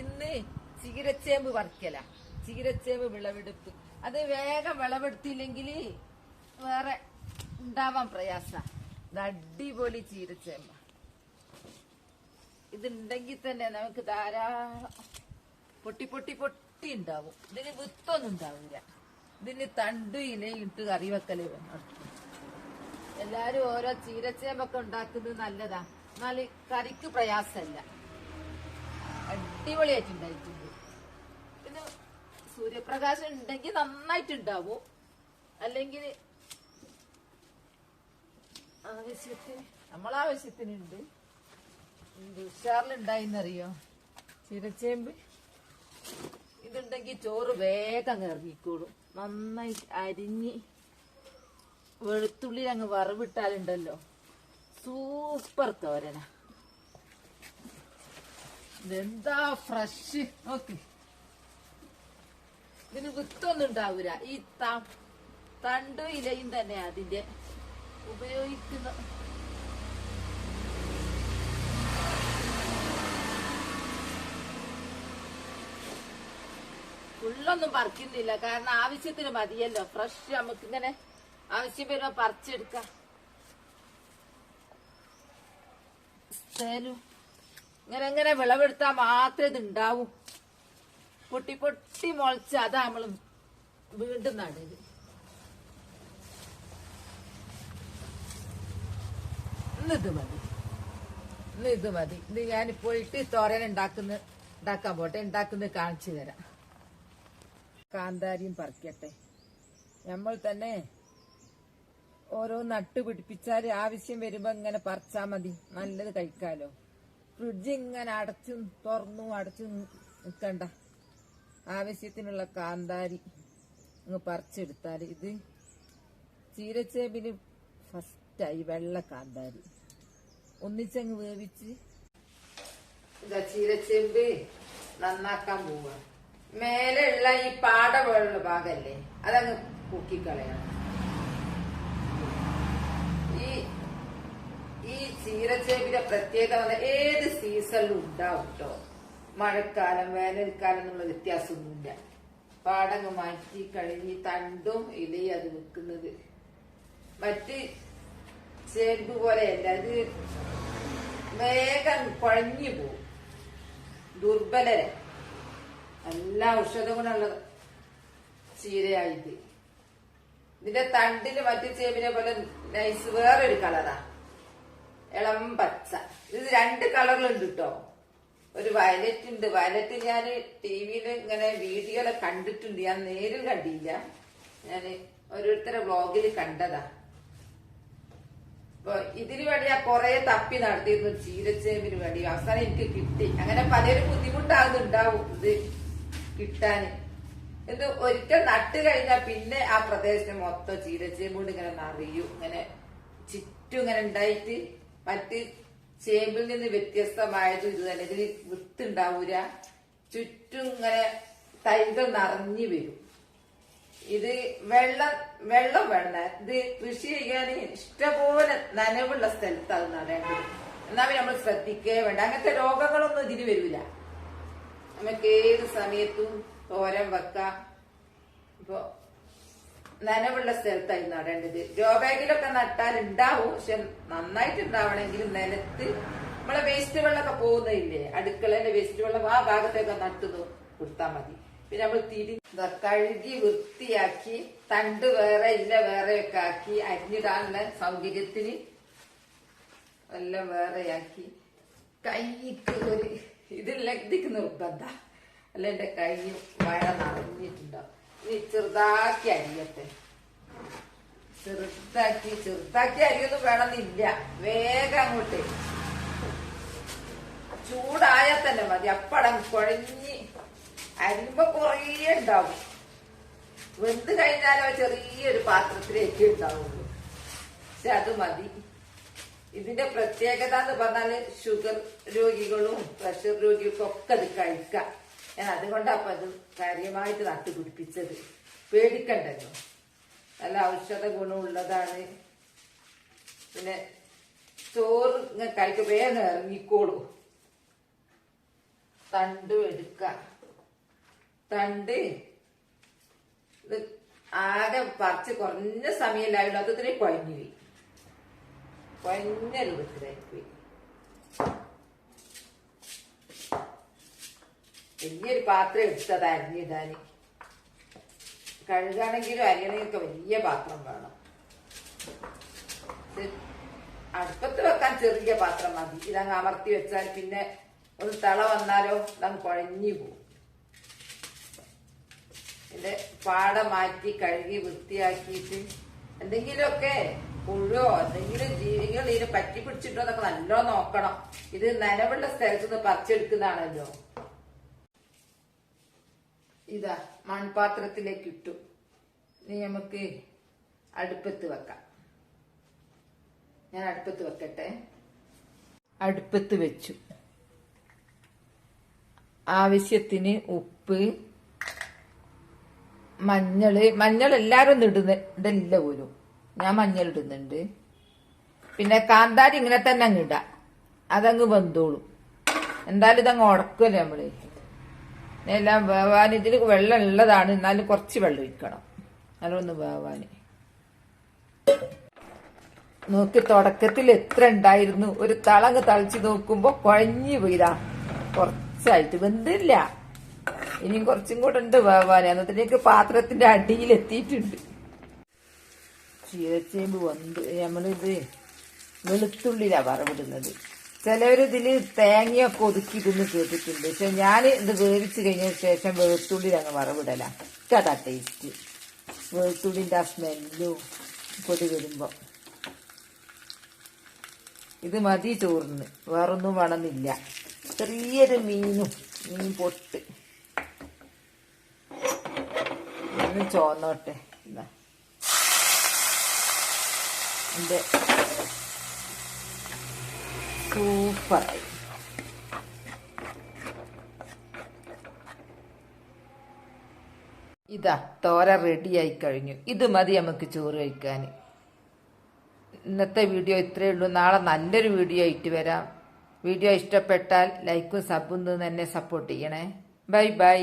ഇന്ന് ചീരച്ചേമ്പ് പറിക്കല. ചീരച്ചേമ്പ് വിളവെടുപ്പ്. അത് വേഗം വിളവെടുത്തില്ലെങ്കിൽ വേറെ ഉണ്ടാവാൻ പ്രയാസ. ഇത് അടിപൊളി ചീരച്ചേമ്പ. ഇതുണ്ടെങ്കിൽ തന്നെ നമുക്ക് ധാരാളം പൊട്ടി പൊട്ടി പൊട്ടി ഉണ്ടാവും. ഇതിന് വിത്തൊന്നും ഉണ്ടാവില്ല. ഇതിന് തണ്ടു ഇലയും ഇട്ട് കറി വെക്കല് വേണം. എല്ലാരും ഓരോ ചീരച്ചേമ്പൊക്കെ ഉണ്ടാക്കുന്നത് നല്ലതാ. എന്നാല് കറിക്ക് പ്രയാസമല്ല. അടിപൊളിയായിട്ടുണ്ടായിട്ടുണ്ട്. പിന്നെ സൂര്യപ്രകാശം ഉണ്ടെങ്കിൽ നന്നായിട്ടുണ്ടാവും. അല്ലെങ്കിൽ ആവശ്യത്തിന് നമ്മളാവശ്യത്തിനുണ്ട്. ഉഷാറിലുണ്ടായിന്നറിയോ ചീരച്ചേമ്പ്? ഇതുണ്ടെങ്കിൽ ചോറ് വേഗം ഇറങ്ങിക്കോളും. നന്നായി അരിഞ്ഞ് വെളുത്തുള്ളി അങ്ങ് വറവിട്ടാലുണ്ടല്ലോ സൂപ്പർ തോരന. ഇതെന്താ ഫ്രഷ് നോക്ക്. ഇതിന് വിത്തൊന്നും ഉണ്ടാവൂല. ഈ തണ്ടും ഇലയും തന്നെ അതിന്റെ ഉപയോഗിക്കുന്ന. ഫുള്ളൊന്നും പറിക്കുന്നില്ല, കാരണം ആവശ്യത്തിന് മതിയല്ലോ. ഫ്രഷ് നമുക്കിങ്ങനെ ആവശ്യം വരുമ്പോ പറിച്ചെടുക്കാം. ഇങ്ങനെ ഇങ്ങനെ വിളവെടുത്താൽ മാത്രമേ ഇത് ഉണ്ടാവൂ. പൊട്ടി പൊട്ടി മുളച്ച് അതാ നമ്മള് വീണ്ടും നടല്. ഇന്നിത് മതി. ഇത് ഞാൻ പോയിട്ട് തോരൻ ഉണ്ടാക്കാൻ പോട്ടെ. ഉണ്ടാക്കുന്നത് കാണിച്ചു തരാം. കാന്താരിയും പറിക്കട്ടെ. നമ്മൾ തന്നെ ഓരോ നട്ട് പിടിപ്പിച്ചാല് ആവശ്യം വരുമ്പോ ഇങ്ങനെ പറിച്ചാ മതി. നല്ലത് കഴിക്കാലോ. ഫ്രിഡ്ജ് ഇങ്ങനെ അടച്ചും തുറന്നും അടച്ചും നിൽക്കണ്ട. ആവശ്യത്തിനുള്ള കാന്താരി അങ്ങ് പറിച്ചെടുത്താല് ഇത് ചീരച്ചേമ്പിന് ഫസ്റ്റായി. വെള്ള കാന്താരി ഒന്നിച്ചങ്ങ് വേവിച്ച് ചീരച്ചേമ്പ് നന്നാക്കാൻ പോവാ. മേലെയുള്ള ഈ പാട പോലുള്ള ഭാഗല്ലേ അതങ്ങ് പൊക്കിക്കളയണം. ഈ ചീരച്ചേമ്പിന്റെ പ്രത്യേകത ഏത് സീസണിലും ഉണ്ടാവും കേട്ടോ. മഴക്കാലം വേനൽക്കാലം എന്നുള്ള വ്യത്യാസമൊന്നുമില്ല. പാടങ്ങ് മാറ്റി കഴിഞ്ഞ് തണ്ടും ഇലയും അത് വെക്കുന്നത്. മറ്റ് ചേമ്പ് പോലെയല്ല, അത് വേഗം കുഴഞ്ഞു പോവും. ദുർബലരെ നല്ല ഔഷധ ഗുണമുള്ള ചീരയായിട്ട്. ഇതിന്റെ തണ്ടില് മറ്റു ചേമ്പിനെ പോലെ നൈസ് വേറൊരു കളറാ, ഇളം പച്ച. ഇത് 2 കളറിലുണ്ട് കേട്ടോ. ഒരു വയലറ്റ് ഉണ്ട്. വയലറ്റ് ഞാൻ ടിവിയില് ഇങ്ങനെ വീഡിയോയിലെ കണ്ടിട്ടുണ്ട്. ഞാൻ നേരിൽ കണ്ടില്ല. ഞാന് ഓരോരുത്തരുടെ വ്ളോഗില് കണ്ടതാ. അപ്പൊ ഇതിനു വേണ്ടി ഞാൻ കൊറേ തപ്പി നടത്തിയിരുന്നു. ചീരച്ചേമ്പിന് വേണ്ടി അവസാനം എനിക്ക് കിട്ടി. അങ്ങനെ പലരും ബുദ്ധിമുട്ടാകുന്നുണ്ടാവും ഇത് കിട്ടാന്. ഇത് ഒരിക്കൽ നട്ട് കഴിഞ്ഞാൽ പിന്നെ ആ പ്രദേശം മൊത്തം ചീരച്ചേമ്പ് കൊണ്ട് ഇങ്ങനെ നിറയും. ഇങ്ങനെ ചുറ്റും ഇങ്ങനെ ഉണ്ടായിട്ട് മറ്റ് ചേമ്പിൽ നിന്ന് വ്യത്യസ്തമായത് ഇത് തന്നെ. ഇതിന് വിത്തുണ്ടാവൂല. ചുറ്റും ഇങ്ങനെ തൈകൾ നിറഞ്ഞു വരും. ഇത് വെള്ളം വേണ്ട. ഇത് കൃഷി ചെയ്യാൻ ഇഷ്ടംപോലെ നനവുള്ള സ്ഥലത്ത് അത് നടേണ്ടത്. എന്നാൽ നമ്മൾ ശ്രദ്ധിക്കേ വേണ്ട. അങ്ങനത്തെ രോഗങ്ങളൊന്നും ഇതിന് വരില്ല. നമുക്ക് ഏത് സമയത്തും തോരൻ വെക്കാം. ഇപ്പൊ നനവുള്ള സ്ഥലത്തായി നടേണ്ടത്. ഗ്രോ ബാഗിലൊക്കെ നട്ടാൽ ഉണ്ടാവും. പക്ഷെ നന്നായിട്ട് ഉണ്ടാവണമെങ്കിൽ നിലത്ത് നമ്മളെ വേസ്റ്റ് വെള്ളമൊക്കെ പോകുന്നില്ലേ, അടുക്കളയിലെ വേസ്റ്റ് വെള്ളം ആ ഭാഗത്തൊക്കെ നട്ടു കൊടുത്താൽ മതി. പിന്നെ നമ്മൾ കഴുകി വൃത്തിയാക്കി തണ്ട് വേറെ ഇല്ല വേറെയൊക്കെ ആക്കി അരിഞ്ഞിടാനുള്ള സൗകര്യത്തിന് എല്ലാം വേറെയാക്കി. കൈക്ക് ഒരു ഇതിലേക്ക് നിർബന്ധ, അല്ല എന്റെ കൈ വഴ നിറഞ്ഞിട്ടുണ്ടാവും. ഇനി ചെറുതാക്കി അരിയട്ടെ. ചെറുതാക്കി അരിയൊന്നും വേണമെന്നില്ല. വേഗം അങ്ങോട്ട് ചൂടായാൽ തന്നെ മതി. അപ്പടം കുഴഞ്ഞ് അരിയുമ്പോ കുറേ ഉണ്ടാവും. വെന്ത് കഴിഞ്ഞാലോ ചെറിയൊരു പാത്രത്തിലേക്ക് ഉണ്ടാവുള്ളൂ. പക്ഷെ അത് മതി. ഇതിന്റെ പ്രത്യേകത എന്ന് പറഞ്ഞാല് ഷുഗർ രോഗികളും പ്രഷർ രോഗികൾക്കും ഒക്കെ അത് കഴിക്കാം. ഞാൻ അതുകൊണ്ടപ്പൊ അത് കാര്യമായിട്ട് നട്ടുപിടിപ്പിച്ചത്. പേടിക്കണ്ടല്ലോ, നല്ല ഔഷധ ഗുണമുള്ളതാണ്. പിന്നെ ചോറ് കഴിക്ക് വേഗം ഇറങ്ങിക്കോളൂ. തണ്ട് എടുക്ക. തണ്ട് ഇത് ആകെ പറിച്ച് കുറഞ്ഞ സമയമില്ലായുള്ളൂ. അതിന് കുഴഞ്ഞു പോയി. കുഴഞ്ഞ രൂപത്തിലായി പോയി. വലിയൊരു പാത്രം എടുത്തത് അരിഞ്ഞിടാന്. കഴുകാണെങ്കിലും അരിയണെങ്കിലൊക്കെ വലിയ പാത്രം വേണം. അടുപ്പത്ത് വെക്കാൻ ചെറിയ പാത്രം മതി. ഇതങ്ങ് അമർത്തി വെച്ചാൽ പിന്നെ ഒന്ന് തള വന്നാലോ ഇതങ്ങ് കുഴഞ്ഞു പോകും. ഇതിന്റെ പാട മാറ്റി കഴുകി വൃത്തിയാക്കിയിട്ട് എന്തെങ്കിലുമൊക്കെ പുഴോ എന്തെങ്കിലും ജീവികൾ ഇതിന് പറ്റി പിടിച്ചിട്ടോ എന്നൊക്കെ നല്ലോ നോക്കണം. ഇത് നനവുള്ള സ്ഥലത്ത് നിന്ന് പറിച്ചെടുക്കുന്നതാണല്ലോ. ഇതാ മൺപാത്രത്തിലേക്ക് ഇട്ടു. ഇനി നമുക്ക് അടുപ്പത്ത് വെക്കാം. ഞാൻ അടുപ്പത്ത് വെക്കട്ടെ. അടുപ്പത്ത് വെച്ചു. ആവശ്യത്തിന് ഉപ്പ്, മഞ്ഞൾ എല്ലാരും ഇടുന്നില്ല പോലും. ഞാൻ മഞ്ഞൾ ഇടുന്നുണ്ട്. പിന്നെ കാന്താരി ഇങ്ങനെ തന്നെ അങ്ങ് ഇടാം. അതങ്ങ് വെന്തോളും. എന്തായാലും ഇതങ്ങ് ഉടക്കുമല്ലേ നമ്മള്. എല്ലാം വേവാൻ ഇതിൽ വെള്ളം ഉള്ളതാണ്. എന്നാലും കുറച്ച് വെള്ളം ഒഴിക്കണം നല്ലൊന്ന് വേവാന്. നോക്കി തുടക്കത്തിൽ എത്ര ഉണ്ടായിരുന്നു. ഒരു തളങ്ങ് തളിച്ച് നോക്കുമ്പോ കുഴഞ്ഞു പോയിതാ. കുറച്ചായിട്ട് വെന്തില്ല. ഇനിയും കുറച്ചും കൂടെ ഉണ്ട് വേവാന്. അന്നത്തേക്ക് പാത്രത്തിന്റെ അടിയിലെത്തിയിട്ടുണ്ട്. ചീരച്ചേമ്പ് വന്ന് നമ്മളിത് വെളുത്തുള്ളിലാ വറവിടുന്നത്. ചിലവരിതില് തേങ്ങയൊക്കെ ഒതുക്കി ഇതെന്ന് കേട്ടിട്ടുണ്ട്. പക്ഷെ ഞാൻ ഇത് വേവിച്ച് കഴിഞ്ഞതിന് ശേഷം വെളുത്തുള്ളി അങ്ങ് വറവിടല. അതാ ടേസ്റ്റ്. വെളുത്തുള്ളിന്റെ ആ സ്മെല്ലും പൊടി വരുമ്പോ. ഇത് മതി ചോറിന്. വേറൊന്നും വേണമെന്നില്ല. ചെറിയൊരു മീൻ പൊട്ട് ചോന്നോട്ടെ. എന്താ എന്റെ സൂപ്പറായി. ഇതാ തോര റെഡിയായി കഴിഞ്ഞു. ഇത് മതി നമുക്ക് ചോറ് കഴിക്കാൻ. ഇന്നത്തെ വീഡിയോ ഇത്രയേ ഉള്ളൂ. നാളെ നല്ലൊരു വീഡിയോ ആയിട്ട് വരാം. വീഡിയോ ഇഷ്ടപ്പെട്ടാൽ ലൈക്കും സബും തന്നെ സപ്പോർട്ട് ചെയ്യണേ. Bye bye.